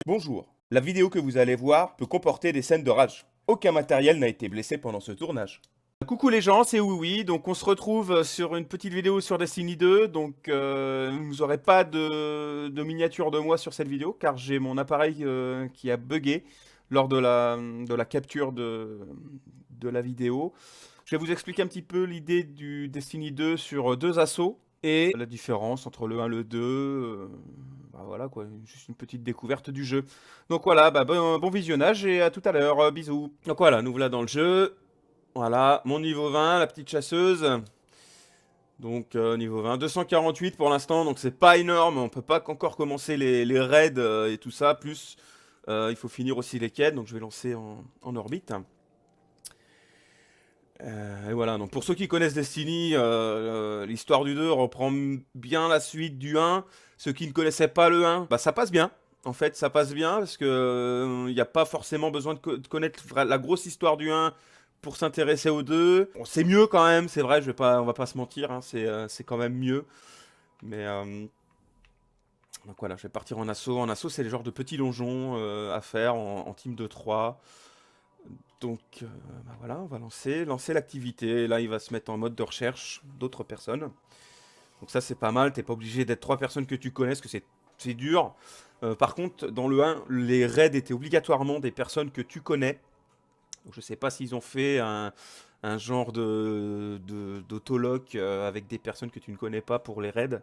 Bonjour. La vidéo que vous allez voir peut comporter des scènes de rage. Aucun matériel n'a été blessé pendant ce tournage. Coucou les gens, c'est Oui, donc on se retrouve sur une petite vidéo sur Destiny 2, donc vous n'aurez pas de miniature de moi sur cette vidéo, car j'ai mon appareil qui a bugué lors de la capture de la vidéo. Je vais vous expliquer un petit peu l'idée du Destiny 2 sur deux assauts, et la différence entre le 1 et le 2, bah voilà quoi, juste une petite découverte du jeu. Donc voilà, bah bon visionnage et à tout à l'heure, bisous. Donc voilà, nous voilà dans le jeu. Voilà, mon niveau 20, la petite chasseuse. Donc niveau 20, 248 pour l'instant, donc c'est pas énorme, on peut pas encore commencer les raids et tout ça, plus il faut finir aussi les quêtes, donc je vais lancer en orbite. Et voilà, donc pour ceux qui connaissent Destiny, l'histoire du 2 reprend bien la suite du 1. Ceux qui ne connaissaient pas le 1, bah ça passe bien. En fait, ça passe bien parce que il n'y a pas forcément besoin de connaître la grosse histoire du 1 pour s'intéresser au 2. Bon, c'est mieux quand même, c'est vrai, on va pas se mentir, hein, c'est quand même mieux. Mais donc voilà, je vais partir en assaut. En assaut, c'est le genre de petits donjons à faire en team de 3. Donc bah voilà, on va lancer l'activité. Là, il va se mettre en mode de recherche d'autres personnes. Donc ça, c'est pas mal. T'es pas obligé d'être 3 personnes que tu connais, parce que c'est dur. Par contre, dans le 1, les raids étaient obligatoirement des personnes que tu connais. Donc je sais pas s'ils ont fait un genre d'autologue avec des personnes que tu ne connais pas pour les raids.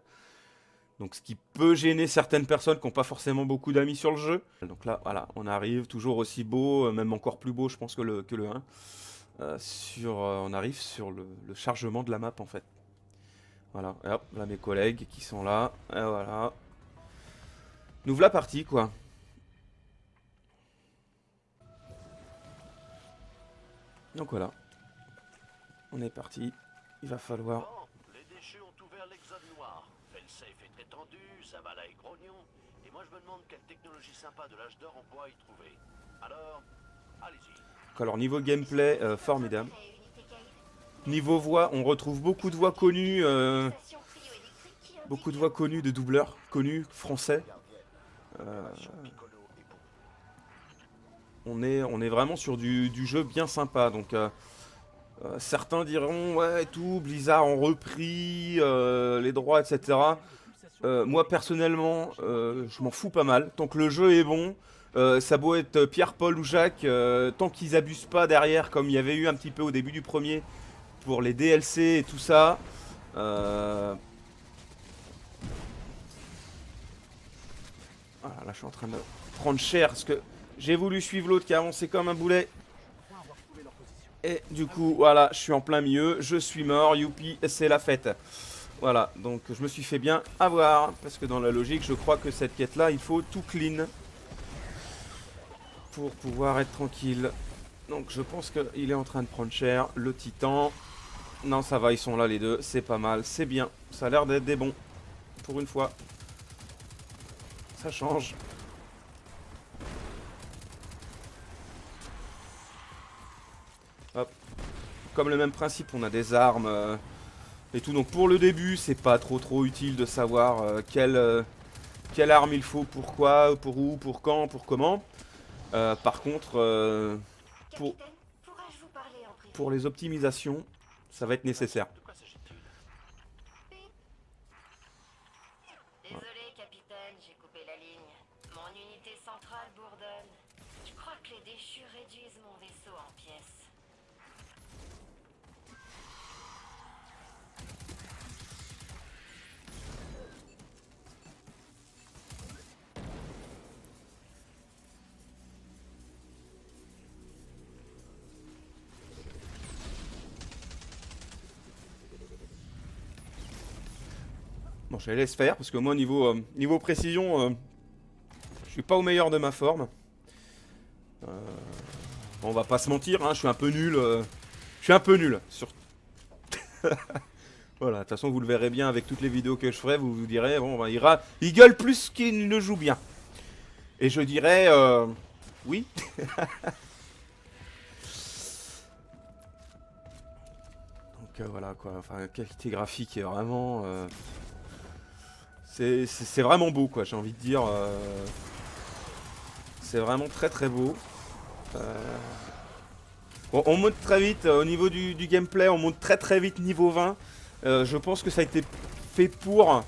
Donc ce qui peut gêner certaines personnes qui n'ont pas forcément beaucoup d'amis sur le jeu. Donc là, voilà, on arrive toujours aussi beau, même encore plus beau je pense que le 1. On arrive sur le chargement de la map en fait. Voilà, et hop, là mes collègues qui sont là, et voilà. Nous voilà partis quoi. Donc voilà, on est parti. Il va falloir... Bon, les déchus ont ouvert l'exode noir. Felsafe est très tendu, Zavala est grognon, et moi je me demande quelle technologie sympa de l'âge d'or on pourra y trouver. Alors, allez-y. Alors niveau gameplay, formidable. Niveau voix, on retrouve beaucoup de voix connues, de doubleurs connus, français. On est vraiment sur du jeu bien sympa. Donc certains diront ouais tout, Blizzard ont repris les droits, etc. Moi personnellement, je m'en fous pas mal. Tant que le jeu est bon, ça a beau être Pierre, Paul ou Jacques, tant qu'ils abusent pas derrière, comme il y avait eu un petit peu au début du premier pour les DLC et tout ça. Voilà, là je suis en train de prendre cher parce que j'ai voulu suivre l'autre qui a avancé comme un boulet. Et du coup, voilà, je suis en plein milieu, je suis mort, youpi, c'est la fête. Voilà, donc je me suis fait bien avoir, parce que dans la logique, je crois que cette quête-là, il faut tout clean pour pouvoir être tranquille. Donc je pense qu'il est en train de prendre cher, le titan. Non, ça va, ils sont là les deux, c'est pas mal, c'est bien. Ça a l'air d'être des bons, pour une fois. Ça change. Hop. Comme le même principe, on a des armes et tout. Donc pour le début, c'est pas trop utile de savoir quelle arme il faut, pourquoi, pour où, pour quand, pour comment. Par contre, pour, pour les optimisations, ça va être nécessaire. De quoi s'agit-il? Désolé, capitaine, j'ai coupé la ligne. Mon unité centrale bourdonne. Je crois que les déchus réduisent mon vaisseau en pièces. Bon, je les laisse faire parce que moi, niveau précision, je suis pas au meilleur de ma forme. Bon, on va pas se mentir, hein, je suis un peu nul. Je suis un peu nul. Voilà, de toute façon, vous le verrez bien avec toutes les vidéos que je ferai. Vous vous direz, bon, bah, il gueule plus qu'il ne joue bien. Et je dirais, oui. Donc voilà quoi, enfin la qualité graphique est vraiment... c'est vraiment beau quoi, j'ai envie de dire. C'est vraiment très très beau. Bon, on monte très vite au niveau du gameplay, on monte très très vite niveau 20. Je pense que ça a été fait pour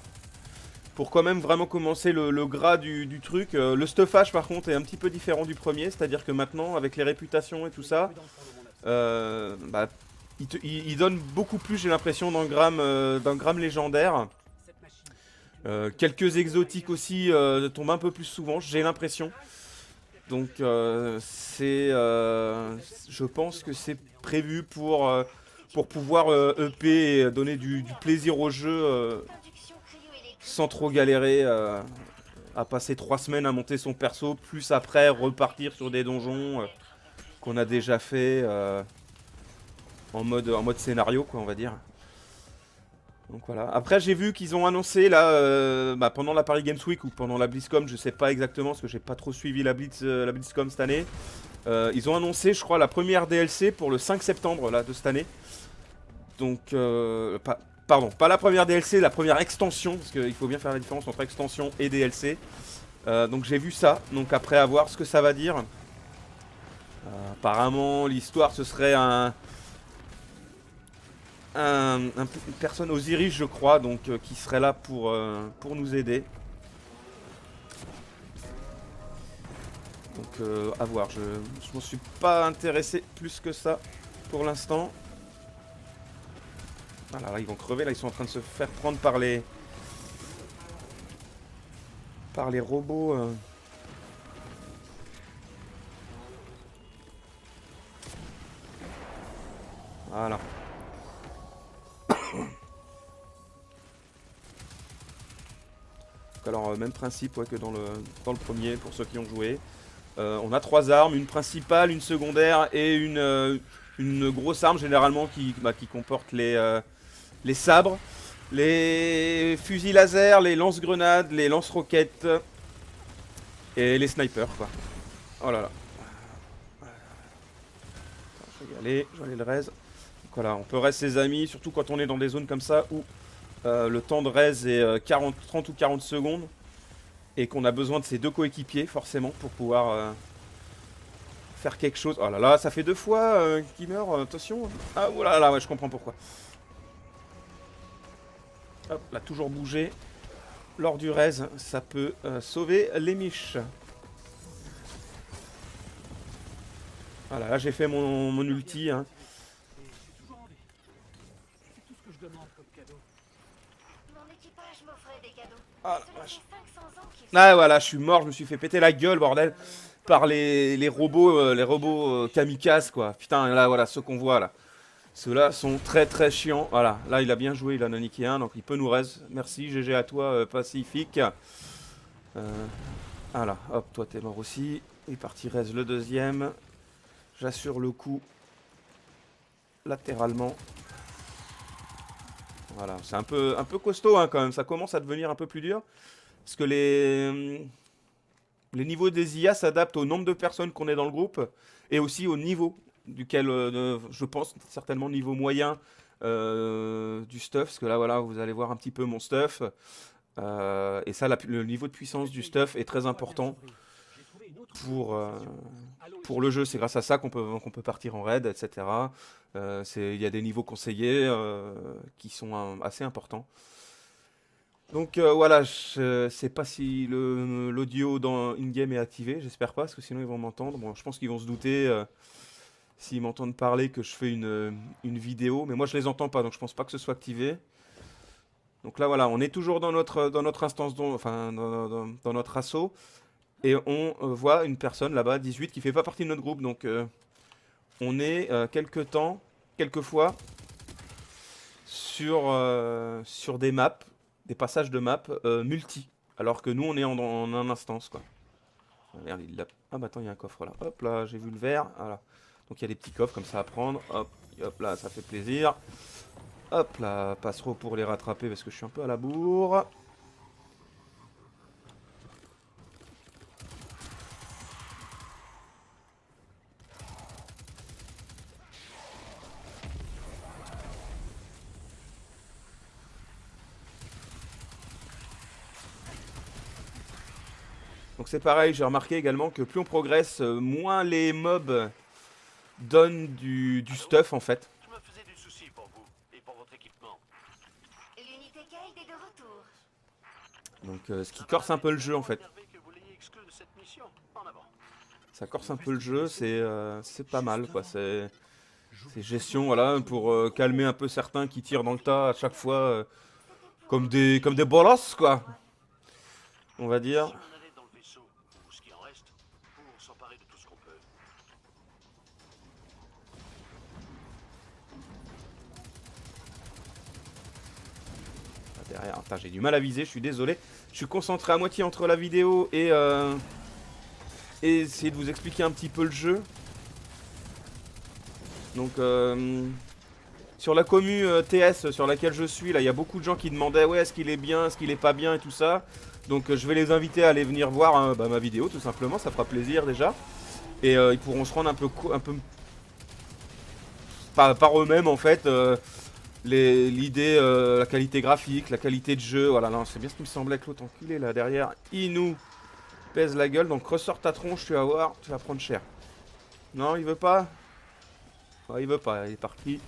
quand même vraiment commencer le gras du truc. Le stuffage par contre est un petit peu différent du premier, c'est-à-dire que maintenant avec les réputations et tout ça, bah, il donne beaucoup plus, j'ai l'impression, d'engrammes légendaires. Quelques exotiques aussi tombent un peu plus souvent, j'ai l'impression. Donc je pense que c'est prévu pour pouvoir EP et donner du plaisir au jeu Induction cryo-électrique. sans trop galérer à passer 3 semaines à monter son perso, plus après repartir sur des donjons qu'on a déjà fait en mode scénario, quoi, on va dire. Donc voilà. Après j'ai vu qu'ils ont annoncé là pendant la Paris Games Week ou pendant la BlizzCon, je sais pas exactement parce que j'ai pas trop suivi la BlizzCon cette année. Ils ont annoncé, je crois, la première DLC pour le 5 septembre là, de cette année. Donc pardon, pas la première DLC, la première extension, parce qu'il faut bien faire la différence entre extension et DLC. Donc j'ai vu ça, donc après à voir ce que ça va dire. Apparemment l'histoire ce serait une personne Osiris je crois, donc qui serait là pour nous aider. Donc à voir, je m'en suis pas intéressé plus que ça pour l'instant. Voilà, là ils vont crever, là ils sont en train de se faire prendre par les robots. Voilà. Alors même principe ouais, que dans le premier pour ceux qui ont joué. On a 3 armes, une principale, une secondaire et une grosse arme généralement qui comporte les sabres, les fusils laser, les lance-grenades, les lance-roquettes et les snipers quoi. Oh là là. Je vais y aller, je vais aller le raise. Donc voilà, on peut raise ses amis, surtout quand on est dans des zones comme ça où le temps de raise est 30 ou 40 secondes et qu'on a besoin de ses 2 coéquipiers forcément pour pouvoir faire quelque chose. Oh là là, ça fait 2 fois qu'il meurt, attention. Ah voilà, là, ouais, je comprends pourquoi. Hop, là, toujours bouger. Lors du raise, ça peut sauver les miches. Voilà, là j'ai fait mon ulti. Hein. Mon équipage m'offrait des cadeaux. Ah, Cela vache. fait 500 ans qu'ils Ah voilà, je suis mort, je me suis fait péter la gueule, bordel. Par les robots kamikazes, quoi. Putain, là, voilà, ceux qu'on voit, là. Ceux-là sont très très chiants. Voilà, là il a bien joué, il en a niqué un, donc il peut nous raise. Merci, GG à toi, Pacifique. Voilà, hop, toi t'es mort aussi. Il est parti raise le deuxième. J'assure le coup. Latéralement. Voilà, c'est un peu costaud hein, quand même. Ça commence à devenir un peu plus dur. Parce que les niveaux des IA s'adaptent au nombre de personnes qu'on est dans le groupe. Et aussi au niveau duquel, je pense, certainement niveau moyen du stuff. Parce que là, voilà, vous allez voir un petit peu mon stuff. Et ça, le niveau de puissance du stuff est très important pour le jeu. C'est grâce à ça qu'on peut partir en raid, etc. Il y a des niveaux conseillés qui sont assez importants. Donc voilà, je sais pas si l'audio dans in-game est activé, j'espère pas, parce que sinon ils vont m'entendre. Bon, je pense qu'ils vont se douter s'ils m'entendent parler que je fais une vidéo, mais moi je les entends pas, donc je pense pas que ce soit activé. Donc là voilà, on est toujours dans notre instance, enfin dans notre assaut, et on voit une personne là-bas, 18, qui fait pas partie de notre groupe, donc on est quelquefois sur des maps, des passages de map multi, alors que nous on est en un instance quoi. Merde, ah bah attends, il y a un coffre là. Hop là, j'ai vu le vert. Voilà. Donc il y a des petits coffres comme ça à prendre. Hop, hop là, ça fait plaisir. Hop là, passereau pour les rattraper parce que je suis un peu à la bourre. Donc c'est pareil, j'ai remarqué également que plus on progresse, moins les mobs donnent du stuff en fait. Je me faisais du souci pour vous et pour votre équipement. L'unité Kate est de retour. Donc ce qui corse un peu le jeu en fait. Que vous l'ayez exclu de cette mission. En avant. Ça corse un peu le jeu, c'est pas mal quoi. C'est gestion, voilà, pour calmer un peu certains qui tirent dans le tas à chaque fois comme des bolosses quoi. On va dire. Si on allait dans le vaisseau, ou ce qui en reste, pour s'emparer de tout ce qu'on peut. Derrière, attends, j'ai du mal à viser, je suis désolé. Je suis concentré à moitié entre la vidéo et essayer de vous expliquer un petit peu le jeu. Donc sur la commu TS sur laquelle je suis, là il y a beaucoup de gens qui demandaient ouais, est-ce qu'il est bien, est-ce qu'il est pas bien et tout ça. Donc je vais les inviter à aller venir voir hein, ma vidéo tout simplement, ça fera plaisir déjà. Et ils pourront se rendre un peu par eux-mêmes en fait. L'idée, la qualité graphique, la qualité de jeu, voilà, c'est bien ce qui me semblait que l'autre enculé là derrière, il nous pèse la gueule, donc ressort ta tronche, tu vas voir, tu vas prendre cher. Non, il veut pas. Ouais, il veut pas, il est parti.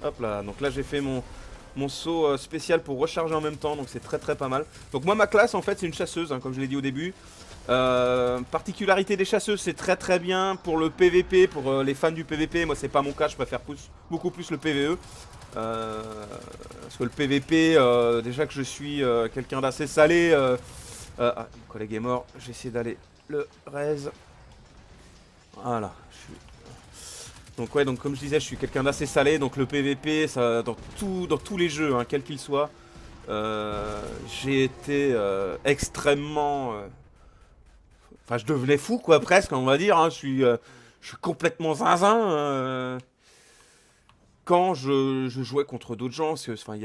Hop là, donc là j'ai fait mon saut spécial pour recharger en même temps, donc c'est très pas mal. Donc moi ma classe en fait c'est une chasseuse, hein, comme je l'ai dit au début. Particularité des chasseuses, c'est très bien pour le PVP, pour les fans du PVP. Moi c'est pas mon cas, je préfère beaucoup plus le PVE. Parce que le PVP, déjà que je suis quelqu'un d'assez salé. Ah, mon collègue est mort, j'ai essayé d'aller le raise. Voilà, donc ouais, donc comme je disais, je suis quelqu'un d'assez salé, donc le PVP, ça, dans tous les jeux, hein, quels qu'ils soient, j'ai été extrêmement... Enfin, je devenais fou, quoi, presque, on va dire, hein, je suis complètement zinzin quand je jouais contre d'autres gens, parce que, enfin,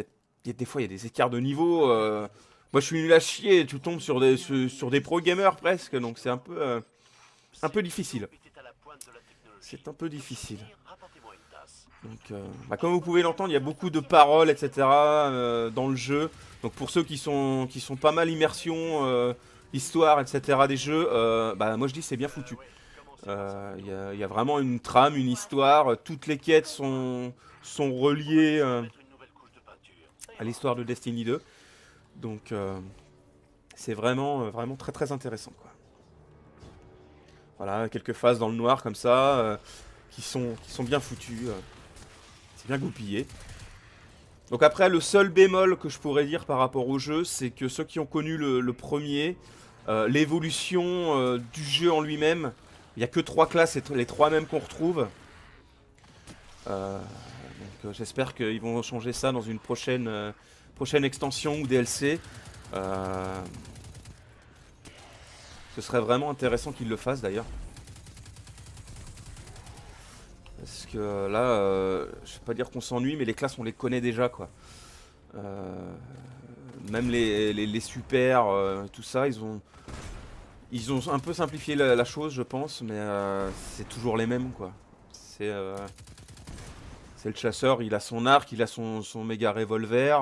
des fois, il y a des écarts de niveau, moi, je suis nul à chier, tu tombes sur des pro gamers, presque, donc c'est un peu difficile. C'est un peu difficile. Donc, comme vous pouvez l'entendre, il y a beaucoup de paroles, etc. Dans le jeu. Donc pour ceux qui sont pas mal immersion, histoire, etc. des jeux, moi je dis c'est bien foutu. Il y a vraiment une trame, une histoire. Toutes les quêtes sont reliées à l'histoire de Destiny 2. Donc c'est vraiment très intéressant, quoi. Voilà, quelques phases dans le noir comme ça, qui sont bien foutues. C'est bien goupillé. Donc après, le seul bémol que je pourrais dire par rapport au jeu, c'est que ceux qui ont connu le premier, l'évolution du jeu en lui-même, il n'y a que 3 classes et les 3 mêmes qu'on retrouve. Donc j'espère qu'ils vont changer ça dans une prochaine extension ou DLC. Ce serait vraiment intéressant qu'ils le fassent d'ailleurs. Parce que là, je vais pas dire qu'on s'ennuie, mais les classes on les connaît déjà quoi. Même les super, tout ça, ils ont un peu simplifié la chose, je pense, mais c'est toujours les mêmes quoi. C'est le chasseur, il a son arc, il a son méga revolver.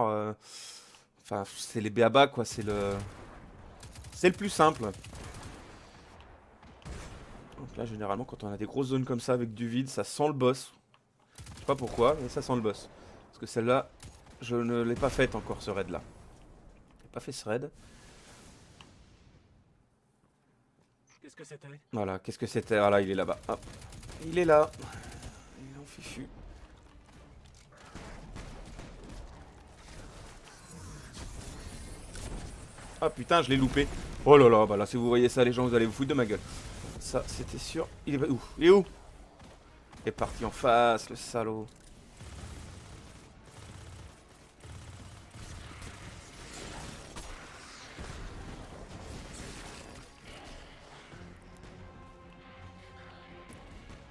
Enfin, c'est les béabas quoi, c'est le plus simple. Donc là, généralement, quand on a des grosses zones comme ça avec du vide, ça sent le boss. Je sais pas pourquoi, mais ça sent le boss. Parce que celle-là, je ne l'ai pas faite encore, ce raid-là. J'ai pas fait ce raid. Qu'est-ce que c'était? Voilà, qu'est-ce que c'était? Ah là, il est là-bas. Hop. Il est là. Il est en fichu. Ah putain, je l'ai loupé. Oh là là, bah là, si vous voyez ça, les gens, vous allez vous foutre de ma gueule. Ça, c'était sûr. Il est où? Il est où? Il est parti en face, le salaud.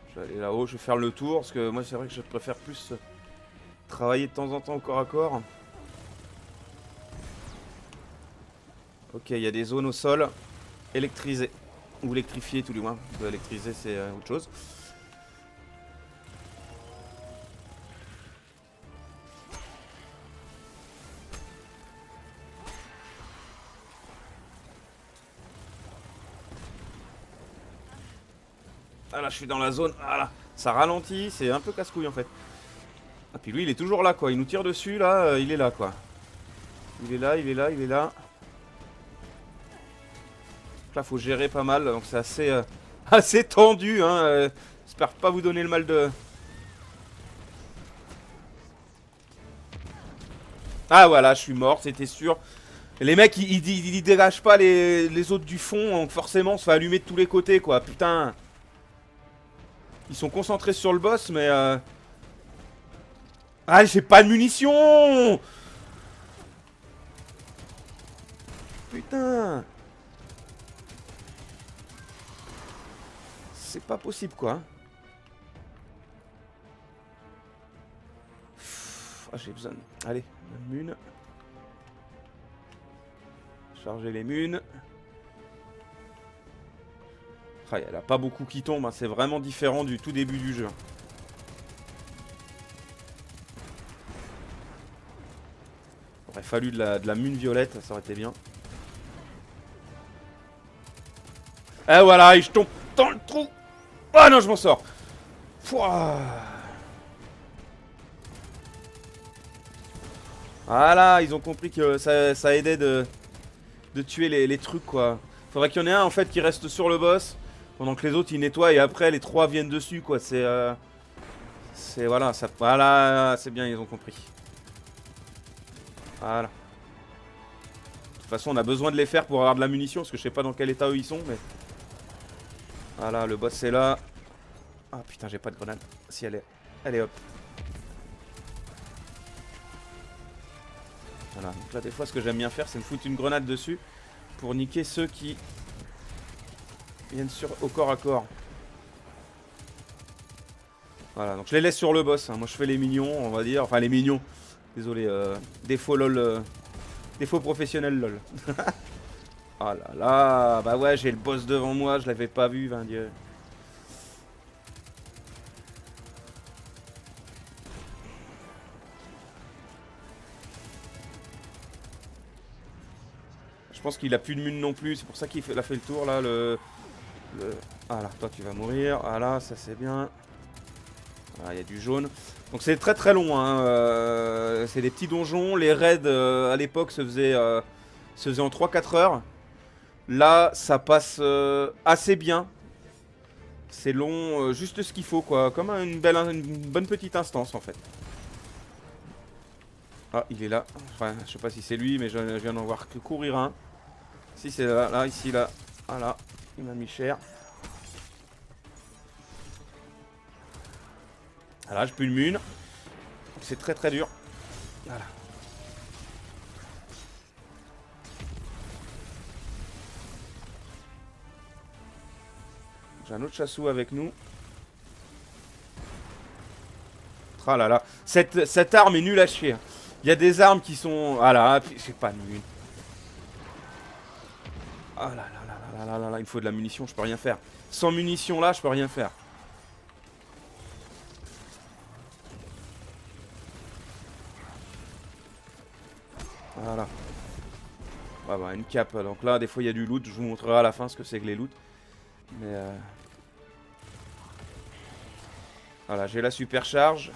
Je vais aller là-haut, je vais faire le tour, parce que moi, c'est vrai que je préfère plus travailler de temps en temps au corps à corps. Ok, il y a des zones au sol électrisées. Ou électrifier tout du moins. Électriser c'est autre chose. Ah là je suis dans la zone. Ah là. Ça ralentit, c'est un peu casse-couille en fait. Ah puis lui il est toujours là quoi. Il nous tire dessus là, il est là quoi. Il est là, il est là, il est là. Là faut gérer pas mal, donc c'est assez, assez tendu hein. J'espère pas vous donner le mal de... Ah voilà, je suis mort, c'était sûr. Les mecs ils dégagent pas les autres du fond, donc forcément on se fait allumer de tous les côtés quoi, putain. Ils sont concentrés sur le boss mais Ah j'ai pas de munitions. Putain. C'est pas possible quoi. Ah j'ai besoin. Allez, mune. Charger les munes. Ah, il n'y en a pas beaucoup qui tombent, hein. C'est vraiment différent du tout début du jeu. Il aurait fallu de la mune violette, ça aurait été bien. Et voilà, et je tombe dans le trou. Oh non, je m'en sors. Pouah. Voilà, ils ont compris que ça aidait de tuer les trucs quoi. Faudrait qu'il y en ait un en fait qui reste sur le boss pendant que les autres ils nettoient et après les trois viennent dessus quoi. C'est voilà, ça, voilà, c'est bien, ils ont compris. Voilà. De toute façon on a besoin de les faire pour avoir de la munition parce que je sais pas dans quel état eux ils sont mais... Voilà, le boss est là. Ah putain, j'ai pas de grenade. Si elle est... Allez hop. Voilà, donc là des fois ce que j'aime bien faire c'est me foutre une grenade dessus pour niquer ceux qui viennent au corps à corps. Voilà, donc je les laisse sur le boss, hein. Moi je fais les mignons, on va dire. Enfin les mignons. Désolé, défaut lol. Défaut professionnel lol. Oh là là, bah ouais, j'ai le boss devant moi, je l'avais pas vu, ben Dieu. Je pense qu'il a plus de mune non plus, c'est pour ça qu'il a fait le tour là, Ah là, toi tu vas mourir, ah là, ça c'est bien. Ah, il y a du jaune. Donc c'est très très long, hein. C'est des petits donjons, les raids à l'époque se faisaient en 3-4 heures. Là, ça passe assez bien. C'est long, juste ce qu'il faut, quoi. Comme une bonne petite instance, en fait. Ah, il est là. Enfin, je sais pas si c'est lui, mais je viens d'en voir que courir un. Si, c'est là, là, ici, là. Voilà, il m'a mis cher. Voilà, j'ai plus de mune. C'est très très dur. Voilà. J'ai un autre chassou avec nous. Ah là là. Cette arme est nulle à chier. Il y a des armes qui sont... Ah là, j'ai pas de mune. Ah là là là là là là, il faut de la munition, je peux rien faire. Sans munition là, je peux rien faire. Voilà. Ouais, bah, une cape. Donc là, des fois, il y a du loot. Je vous montrerai à la fin ce que c'est que les loots. Mais voilà, j'ai la supercharge.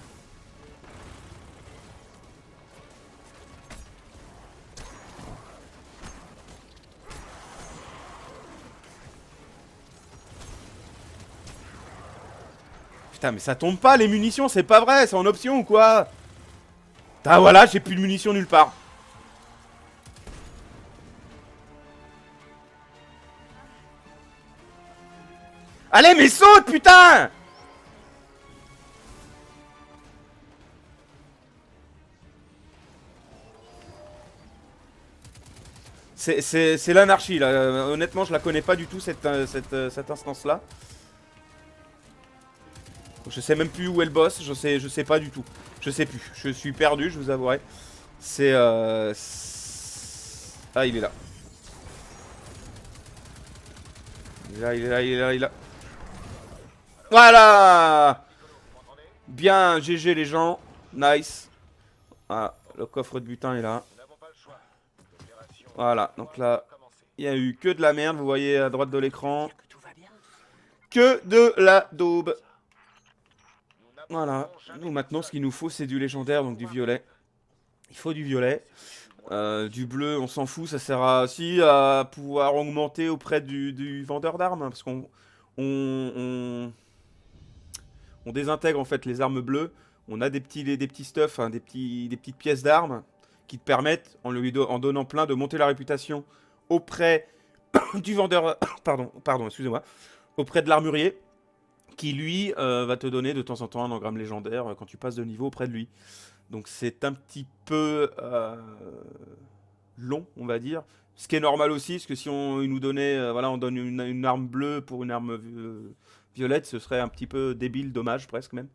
Putain, mais ça tombe pas les munitions, c'est pas vrai, c'est en option ou quoi? Ah voilà, j'ai plus de munitions nulle part. Allez, mais saute, putain! C'est l'anarchie, là. Honnêtement, je la connais pas du tout, cette instance-là. Je sais même plus où est le boss, je sais pas du tout. Je sais plus, je suis perdu, je vous avouerai. C'est... Ah, il est là. Il est là, il est là, il est là, il est là. Voilà. Bien, GG les gens. Nice. Ah, le coffre de butin est là. Voilà, donc là, il y a eu que de la merde, vous voyez à droite de l'écran. Que tout va bien. Que de la daube. Voilà, nous maintenant ce qu'il nous faut c'est du légendaire, donc du violet. Il faut du violet. Du bleu on s'en fout, ça sert à, si, à pouvoir augmenter auprès du vendeur d'armes. Parce qu'on on désintègre en fait les armes bleues. On a des petits stuff, hein, des petites pièces d'armes qui te permettent, en donnant plein, de monter la réputation auprès du vendeur... pardon, excusez-moi. Auprès de l'armurier, qui lui va te donner de temps en temps un engramme légendaire quand tu passes de niveau auprès de lui. Donc c'est un petit peu long, on va dire. Ce qui est normal aussi, parce que si il nous donnait, voilà, on donne une arme bleue pour une arme violette, ce serait un petit peu débile, dommage presque même.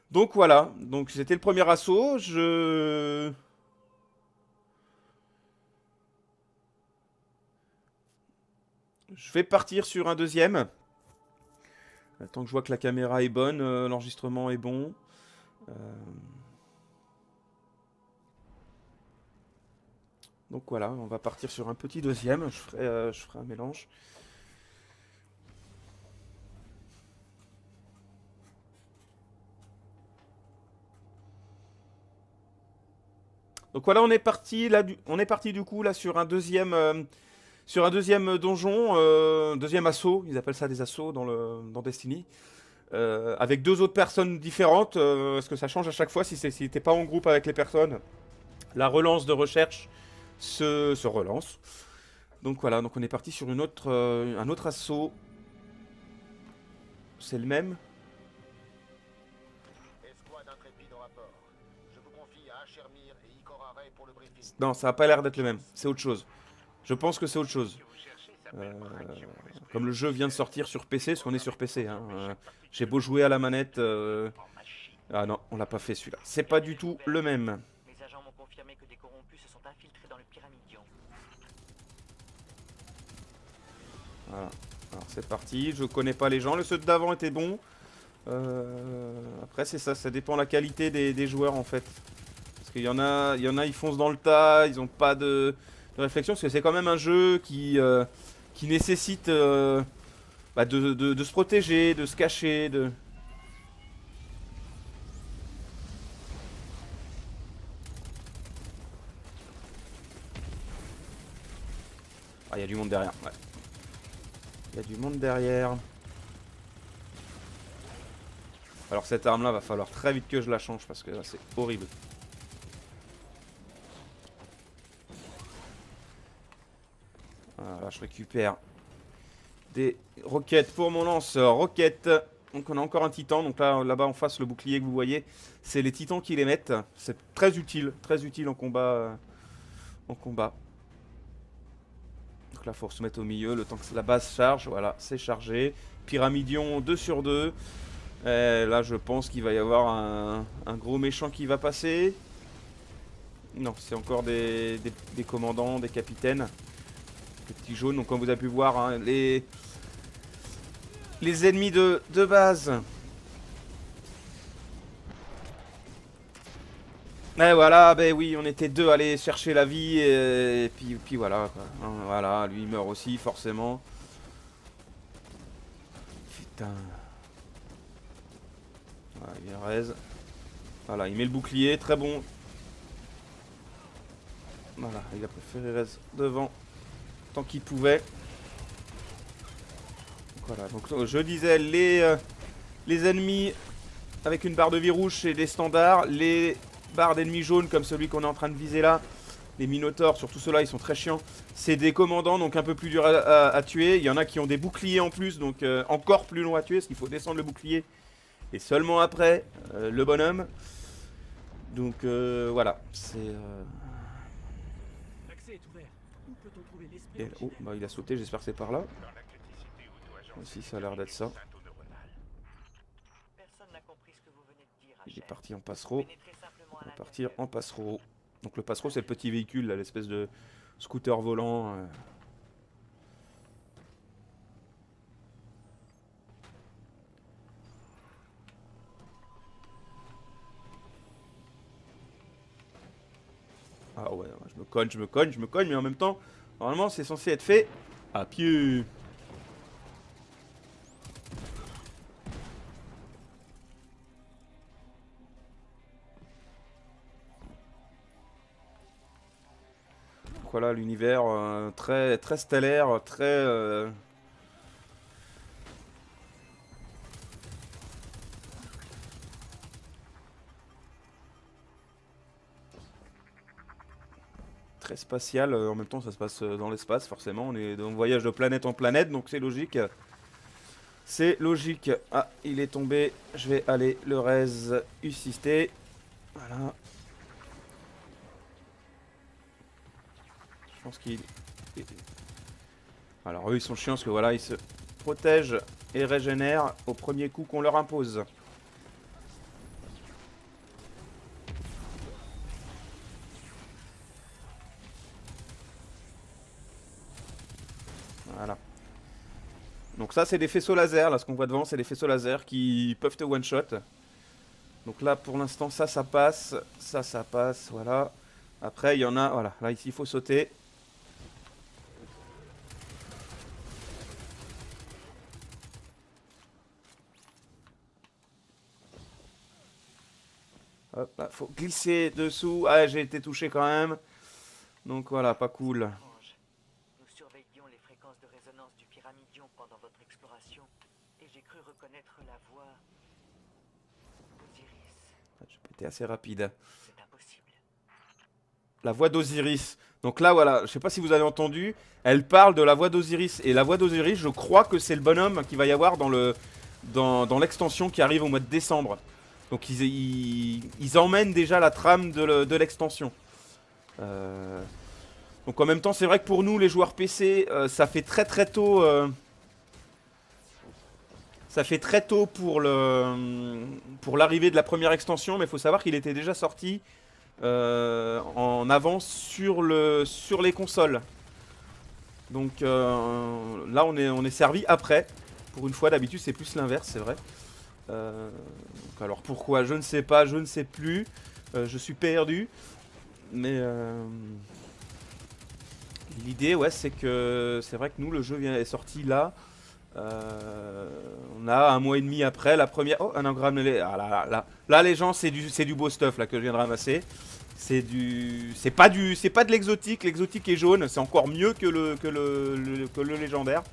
Donc voilà, donc c'était le premier assaut. Je vais partir sur un deuxième. Tant que je vois que la caméra est bonne, l'enregistrement est bon. Donc voilà, on va partir sur un petit deuxième. Je ferai un mélange. Donc voilà, on est parti là, du coup là sur un deuxième donjon, deuxième assaut. Ils appellent ça des assauts dans Destiny. Avec deux autres personnes différentes, parce que ça change à chaque fois si t'es pas en groupe avec les personnes. La relance de recherche se relance. Donc voilà, donc on est parti sur un autre assaut. C'est le même. Non, ça a pas l'air d'être le même. C'est autre chose. Je pense que c'est autre chose. Comme le jeu vient de sortir sur PC, parce qu'on est sur PC. Hein, j'ai beau jouer à la manette. Ah non, on l'a pas fait celui-là. C'est pas du tout le même. Les agents m'ont confirmé que des corrompus se sont infiltrés dans le Pyramidion. Voilà. Alors c'est parti. Je connais pas les gens. Le ceux d'avant était bon. Après c'est ça. Ça dépend de la qualité des joueurs en fait. Parce qu'il y en a, ils foncent dans le tas. Ils ont pas de réflexion. Parce que c'est quand même un jeu qui nécessite de se protéger, de se cacher, de... Ah, il y a du monde derrière, ouais. Il y a du monde derrière. Alors cette arme-là, va falloir très vite que je la change parce que là, c'est horrible. Voilà, je récupère des roquettes pour mon lanceur. Roquettes. Donc on a encore un titan. Donc là-bas en face, le bouclier que vous voyez, c'est les titans qui les mettent. C'est très utile en combat. Donc là, faut se mettre au milieu le temps que la base charge. Voilà, c'est chargé. Pyramidion 2 sur 2. Et là, je pense qu'il va y avoir un gros méchant qui va passer. Non, c'est encore des commandants, des capitaines. Les petits jaunes. Donc comme vous avez pu voir, hein, les ennemis de base. Et voilà, ben oui, on était deux à aller chercher la vie et puis voilà quoi. Hein, voilà, lui il meurt aussi forcément. Putain. Voilà, il raise. Voilà, il met le bouclier, très bon. Voilà, il a préféré raise devant tant qu'il pouvait. Voilà, donc je disais les ennemis avec une barre de vie rouge c'est des standards, les barres d'ennemis jaunes comme celui qu'on est en train de viser là, les minotaures, surtout ceux-là ils sont très chiants, c'est des commandants donc un peu plus dur à tuer. Il y en a qui ont des boucliers en plus donc encore plus long à tuer parce qu'il faut descendre le bouclier et seulement après le bonhomme. Donc voilà, c'est... L'accès est ouvert. Où peut-on trouver l'esprit Oh, bah il a sauté, j'espère que c'est par là. Aussi ça a l'air d'être ça. Personne n'a compris ce que vous venez de dire, Il est Rachel. parti en passereau. Pénétrez simplement à On va l'intérieur. partir en passereau. Donc le passereau c'est le petit véhicule là, l'espèce de scooter volant. Ah ouais, je me cogne, mais en même temps, normalement c'est censé être fait à pied. Donc voilà l'univers très, très stellaire, très... très spatial, en même temps ça se passe dans l'espace forcément, on voyage de planète en planète donc c'est logique. C'est logique. Ah, il est tombé, je vais aller le res usister. Voilà. Je pense qu'il... Alors eux ils sont chiants parce que voilà, ils se protègent et régénèrent au premier coup qu'on leur impose. Voilà. Donc ça c'est des faisceaux laser, là ce qu'on voit devant c'est des faisceaux laser qui peuvent te one shot. Donc là pour l'instant ça passe, ça passe, voilà. Après il y en a, voilà, là ici il faut sauter. Hop là, faut glisser dessous. Ah j'ai été touché quand même. Donc voilà, pas cool. Étrange. Nous surveillions les fréquences de résonance du pyramidion pendant votre exploration et j'ai cru reconnaître la voix d'Osiris. J'ai été assez rapide. C'est impossible. La voix d'Osiris. Donc là voilà, je sais pas si vous avez entendu, elle parle de la voix d'Osiris. Et la voix d'Osiris, je crois que c'est le bonhomme qu'il va y avoir dans l'extension qui arrive au mois de décembre. Donc ils emmènent déjà la trame de l'extension. Donc en même temps c'est vrai que pour nous les joueurs PC, ça fait très très tôt. Ça fait très tôt pour l'arrivée de la première extension, mais il faut savoir qu'il était déjà sorti en avance sur les consoles. Donc là on est servi après. Pour une fois d'habitude c'est plus l'inverse, c'est vrai. Donc alors pourquoi je ne sais pas, je ne sais plus. Je suis perdu. Mais l'idée ouais c'est que c'est vrai que nous le jeu est sorti là. On a un mois et demi après la première. Oh un engramme ah, là les gens c'est du beau stuff là que je viens de ramasser. C'est pas de l'exotique, l'exotique est jaune, c'est encore mieux que le légendaire.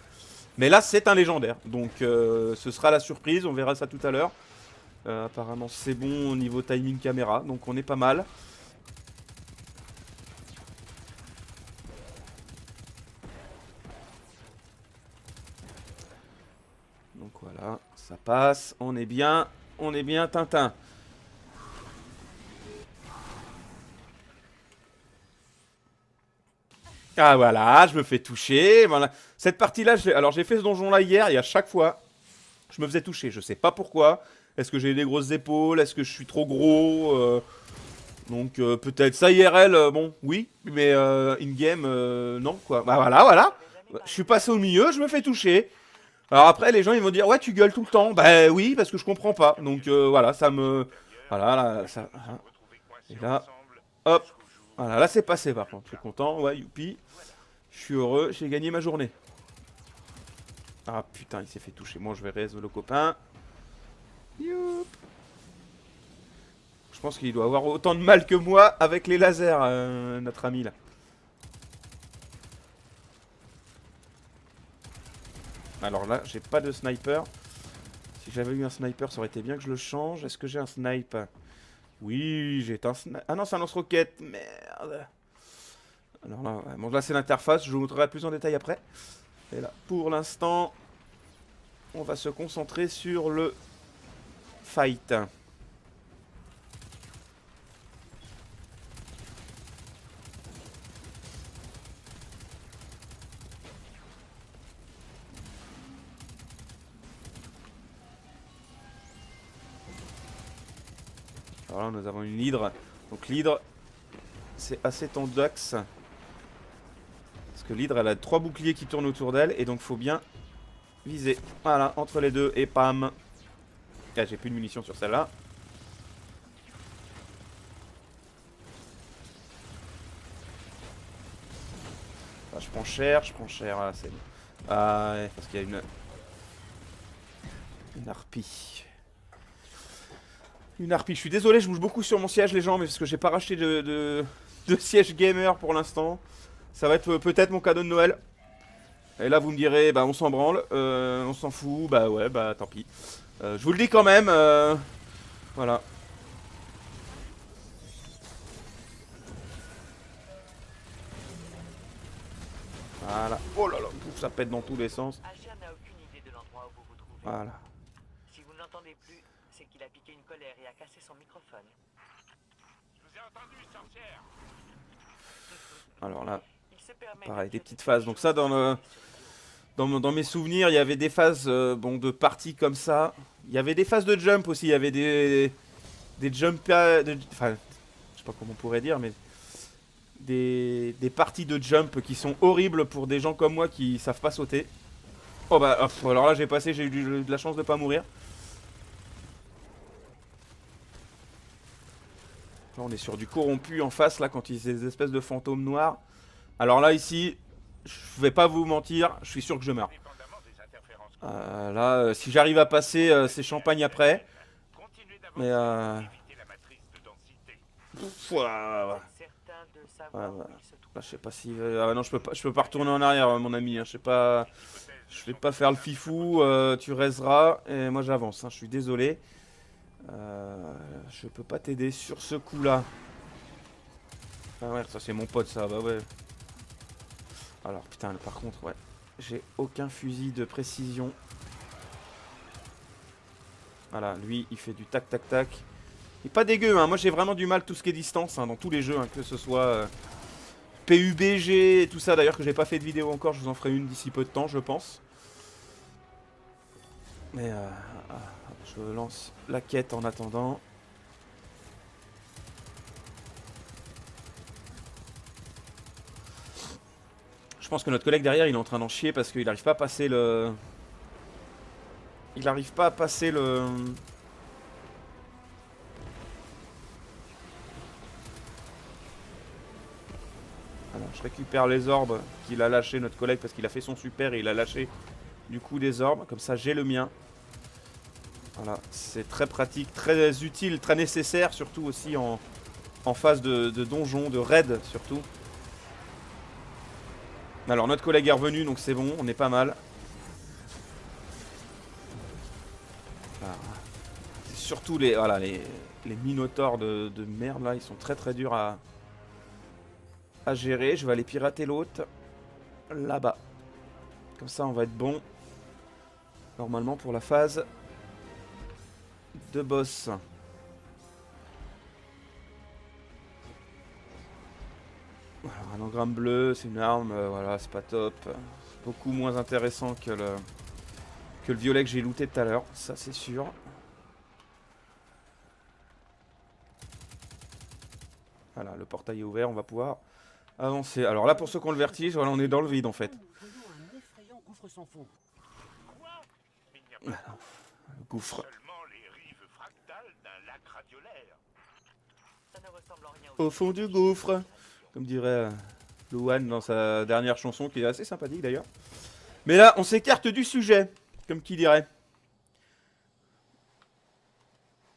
Mais là c'est un légendaire, donc ce sera la surprise, on verra ça tout à l'heure. Apparemment c'est bon au niveau timing caméra, donc on est pas mal. Donc voilà, ça passe, on est bien Tintin. Ah voilà, je me fais toucher. Voilà. Cette partie-là, alors j'ai fait ce donjon-là hier et à chaque fois, je me faisais toucher. Je sais pas pourquoi. Est-ce que j'ai des grosses épaules? Est-ce que je suis trop gros? Donc peut-être ça IRL, bon, oui, mais in-game, non quoi. Bah voilà. Je suis passé au milieu, je me fais toucher. Alors après, les gens ils vont dire ouais, tu gueules tout le temps. Bah oui, parce que je comprends pas. Donc voilà, ça me, voilà, là, ça. Et là, hop. Voilà, là c'est passé par contre, je suis content, ouais, youpi. Je suis heureux, j'ai gagné ma journée. Ah putain, il s'est fait toucher, moi je vais raise le copain. Youp. Je pense qu'il doit avoir autant de mal que moi avec les lasers, notre ami là. Alors là, j'ai pas de sniper. Si j'avais eu un sniper, ça aurait été bien que je le change. Est-ce que j'ai un sniper? Oui, j'ai un sniper. Ah non, c'est un lance-roquette. Merde. Alors là, ouais. Bon, là c'est l'interface. Je vous montrerai plus en détail après. Et là, pour l'instant, on va se concentrer sur le fight. Alors là, nous avons une hydre. Donc l'hydre, c'est assez tendax. Parce que l'hydre, elle a 3 boucliers qui tournent autour d'elle. Et donc, faut bien viser. Voilà, entre les deux. Et pam. Ah, j'ai plus de munitions sur celle-là. Enfin, je prends cher, ah, c'est bon. Ah ouais, parce qu'il y a une harpie. Une harpie, je suis désolé, je bouge beaucoup sur mon siège les gens, mais parce que j'ai pas racheté de siège gamer pour l'instant. Ça va être peut-être mon cadeau de Noël. Et là vous me direz, bah on s'en branle, on s'en fout, bah ouais, bah tant pis. Je vous le dis quand même, voilà. Voilà. Oh là là, ça pète dans tous les sens. Asher n'a aucune idée de l'endroit où vous vous trouvez. Voilà. Si vous n'entendez plus, c'est qu'il a piqué une colère et a cassé son microphone. Je vous ai entendu, sorcière. Alors là, Il se permet pareil, de des dire petites des phases. choses Donc ça, dans mes souvenirs, il y avait des phases bon, de parties comme ça. Il y avait des phases de jump aussi. Il y avait des jump... Enfin, je sais pas comment on pourrait dire, mais... Des parties de jump qui sont horribles pour des gens comme moi qui savent pas sauter. Oh bah, alors là j'ai eu de la chance de pas mourir. Là on est sur du corrompu en face là quand il y a des espèces de fantômes noirs. Alors là ici, je vais pas vous mentir, je suis sûr que je meurs. Là si j'arrive à passer c'est champagne après. Mais Ouah. certain de savoir Ouais, ouais. où il se trouve. Là, je sais pas si... Ah non, je peux pas retourner en arrière, mon ami. Hein. Je sais pas... Je vais pas faire le fifou. Tu raiseras. Et moi, j'avance. Hein. Je suis désolé. Je peux pas t'aider sur ce coup-là. Ah ouais, ça c'est mon pote, ça. Bah ouais. Alors, putain, par contre, ouais. J'ai aucun fusil de précision. Voilà, lui, il fait du tac, tac, tac. Il est pas dégueu, hein. Moi, j'ai vraiment du mal tout ce qui est distance, hein, dans tous les jeux, hein, que ce soit... PUBG et tout ça, d'ailleurs que j'ai pas fait de vidéo encore, je vous en ferai une d'ici peu de temps je pense. Mais je lance la quête en attendant. Je pense que notre collègue derrière il est en train d'en chier parce qu'il n'arrive pas à passer le... Il n'arrive pas à passer le... Alors, je récupère les orbes qu'il a lâché notre collègue parce qu'il a fait son super et il a lâché du coup des orbes. Comme ça j'ai le mien. Voilà, c'est très pratique, très utile, très nécessaire, surtout aussi en phase de donjon, de raid surtout. Alors notre collègue est revenu donc c'est bon, on est pas mal. C'est surtout les, voilà, les minotaures de merde là, ils sont très très durs à gérer. Je vais aller pirater l'autre là-bas. Comme ça on va être bon. Normalement pour la phase de boss. Alors, un engramme bleu, c'est une arme, voilà, c'est pas top. C'est beaucoup moins intéressant que le violet que j'ai looté tout à l'heure, ça c'est sûr. Voilà, le portail est ouvert, on va pouvoir avancer. Alors là, pour ceux qui ont le vertige, voilà, on est dans le vide en fait. Voyons un effrayant gouffre sans fond. Le gouffre. Seulement les rives fractales d'un lac radiolaire. Ça ne ressemble en rien au Au fond du gouffre, comme dirait Louane dans sa dernière chanson, qui est assez sympathique d'ailleurs. Mais là, on s'écarte du sujet, comme qui dirait.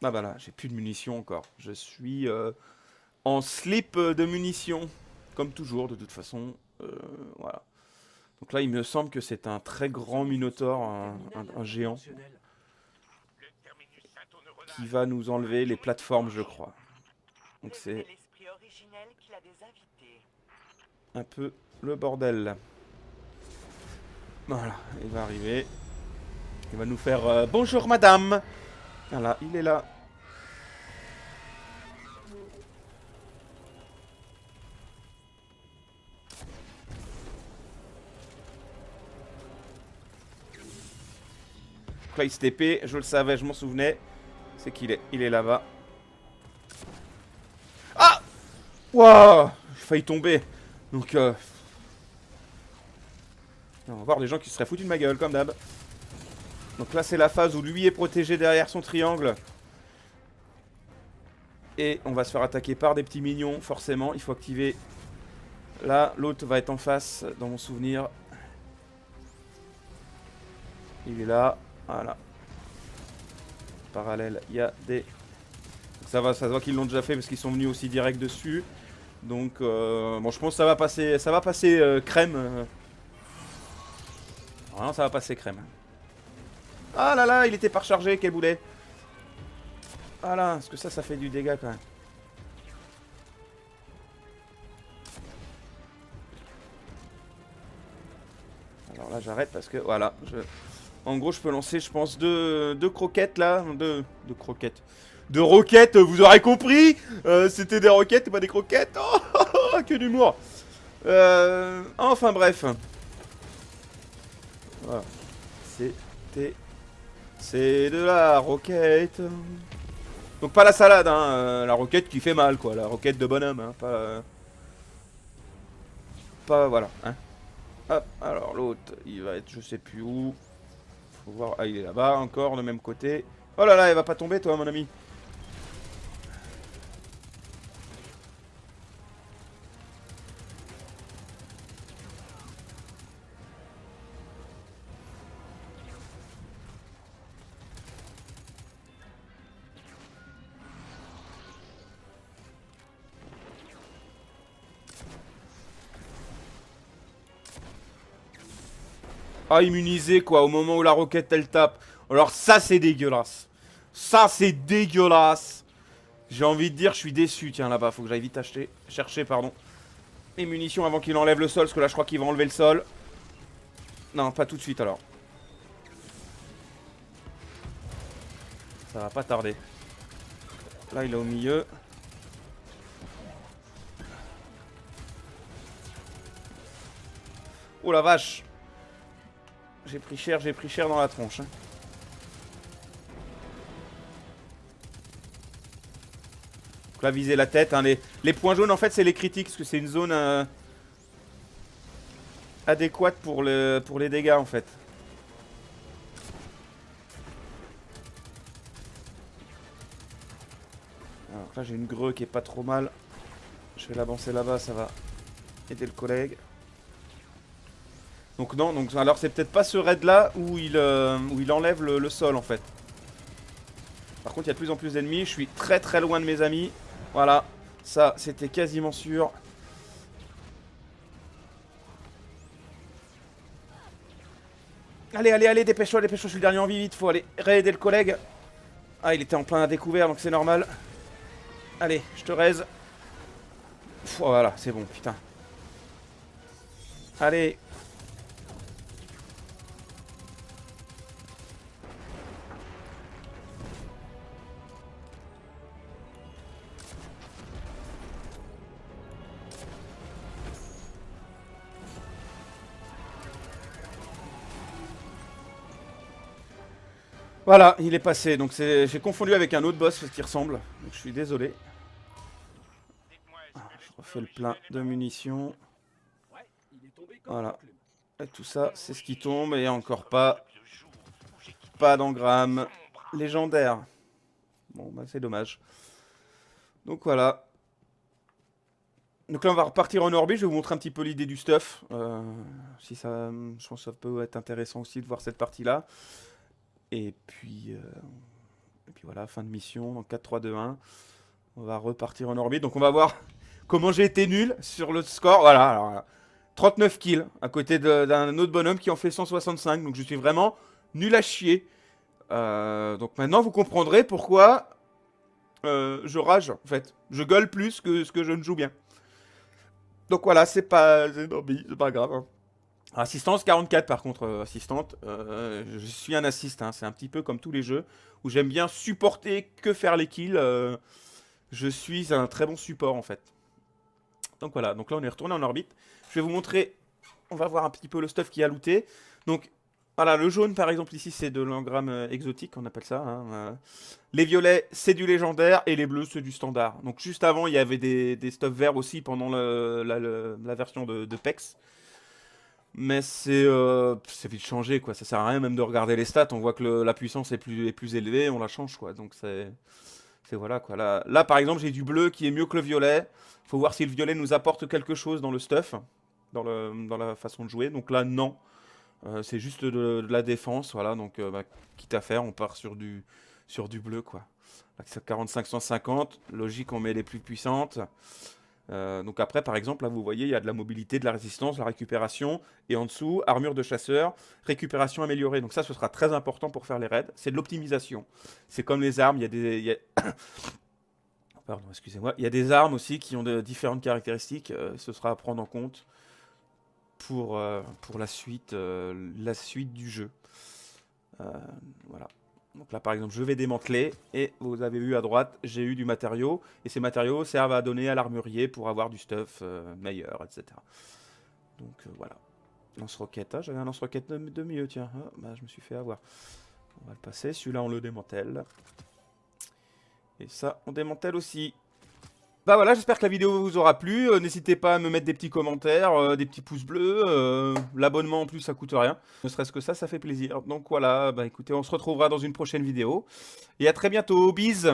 Ah bah là, j'ai plus de munitions encore. Je suis en slip de munitions, comme toujours de toute façon. Voilà. Donc là, il me semble que c'est un très grand minotaure, un géant, qui va nous enlever les plateformes, je crois. Donc c'est l'esprit originel qu'il a des invités. un peu le bordel. Voilà, il va arriver. Il va nous faire bonjour madame. Voilà, il est là. Donc là il se TP, je le savais, je m'en souvenais. C'est qu'il est, il est là-bas. Ah! Waouh! J'ai failli tomber. Donc on va voir des gens qui seraient foutus de ma gueule, comme d'hab. Donc là, c'est la phase où lui est protégé derrière son triangle. Et on va se faire attaquer par des petits mignons, forcément. Il faut activer Là, l'autre va être en face, dans mon souvenir. Il est là. Voilà. Parallèle, il y a des... Ça va, ça se voit qu'ils l'ont déjà fait parce qu'ils sont venus aussi direct dessus. Donc, bon, je pense que ça va passer crème. Vraiment, ça va passer crème. Ah là là, il était pas rechargé, quel boulet. Ah là, parce que ça fait du dégât quand même. Alors là, j'arrête parce que, voilà. En gros, je peux lancer, je pense, deux croquettes là. Deux croquettes. Deux roquettes, vous aurez compris. C'était des roquettes et pas des croquettes. Oh, que d'humour. Enfin bref. Voilà. C'est de la roquette. Donc pas la salade, hein. La roquette qui fait mal, quoi. La roquette de bonhomme, hein. Pas voilà, hein. Hop, alors l'autre, il va être je sais plus où. Faut voir. Ah, il est là-bas, encore, de même côté. Oh là là, elle va pas tomber, toi, mon ami. Ah, immunisé, quoi, au moment où la roquette, elle tape. Alors ça, c'est dégueulasse. Ça, c'est dégueulasse. J'ai envie de dire, je suis déçu. Tiens, là-bas, faut que j'aille vite chercher, pardon. Les munitions avant qu'il enlève le sol, parce que là, je crois qu'il va enlever le sol. Non, pas tout de suite, alors. Ça va pas tarder. Là, il est au milieu. Oh la vache. J'ai pris cher dans la tronche. Hein. Donc là, viser la tête. Hein. Les points jaunes, en fait, c'est les critiques, parce que c'est une zone adéquate pour les dégâts, en fait. Alors là, j'ai une greu qui est pas trop mal. Je vais l'avancer là-bas, ça va aider le collègue. Donc non, donc alors c'est peut-être pas ce raid là où il enlève le sol en fait. Par contre il y a de plus en plus d'ennemis, je suis très loin de mes amis. Voilà, ça c'était quasiment sûr. Allez, dépêche-toi, je suis le dernier en vie, vite, faut aller raider le collègue. Ah, il était en plein à découvert donc c'est normal. Allez, je te raise. Voilà, c'est bon, putain. Allez. Voilà, il est passé. Donc j'ai confondu avec un autre boss qui ressemble. Donc je suis désolé. Je refais le plein de munitions. Voilà. Et tout ça, c'est ce qui tombe. Et encore pas. Pas d'engramme. Légendaire. Bon, bah c'est dommage. Donc voilà. Donc là, on va repartir en orbite. Je vais vous montrer un petit peu l'idée du stuff. Si ça, je pense que ça peut être intéressant aussi de voir cette partie-là. Et puis voilà, fin de mission, donc 4, 3, 2, 1. On va repartir en orbite. Donc on va voir comment j'ai été nul sur le score. Voilà, alors 39 kills à côté d'un autre bonhomme qui en fait 165. Donc je suis vraiment nul à chier. Donc maintenant vous comprendrez pourquoi je rage en fait. Je gueule plus que ce que je ne joue bien. Donc voilà, c'est pas grave. Hein. Assistance 44 par contre, assistante, je suis un assist, hein, c'est un petit peu comme tous les jeux, où j'aime bien supporter que faire les kills, je suis un très bon support en fait. Donc voilà, donc là on est retourné en orbite, je vais vous montrer, on va voir un petit peu le stuff qui a looté. Donc voilà, le jaune par exemple ici c'est de l'engramme exotique, on appelle ça, hein, les violets c'est du légendaire et les bleus c'est du standard. Donc juste avant il y avait des stuff verts aussi pendant la version de PEX. Mais c'est vite changé quoi, ça sert à rien même de regarder les stats, on voit que la puissance est plus élevée, on la change quoi, donc C'est voilà quoi. Là, par exemple, j'ai du bleu qui est mieux que le violet. Faut voir si le violet nous apporte quelque chose dans le stuff, dans la façon de jouer. Donc là, non. C'est juste de la défense, voilà. Donc, quitte à faire, on part sur du bleu, quoi. Là, 45-150, logique, on met les plus puissantes. Donc après, par exemple, là, vous voyez, il y a de la mobilité, de la résistance, de la récupération. Et en dessous, armure de chasseur, récupération améliorée. Donc ça, ce sera très important pour faire les raids. C'est de l'optimisation. C'est comme les armes, il y a des... Pardon, excusez-moi. Il y a des armes aussi qui ont de différentes caractéristiques. Ce sera à prendre en compte pour la suite du jeu. Voilà. Donc là, par exemple, je vais démanteler. Et vous avez vu à droite, j'ai eu du matériau. Et ces matériaux servent à donner à l'armurier pour avoir du stuff meilleur, etc. Donc voilà. Lance-roquette. Ah, j'avais un lance-roquette de mieux, tiens. Ah, bah, je me suis fait avoir. On va le passer. Celui-là, on le démantèle. Et ça, on démantèle aussi. Bah voilà, j'espère que la vidéo vous aura plu. N'hésitez pas à me mettre des petits commentaires, des petits pouces bleus. L'abonnement en plus, ça coûte rien. Ne serait-ce que ça fait plaisir. Donc voilà, bah écoutez, on se retrouvera dans une prochaine vidéo. Et à très bientôt. Bis!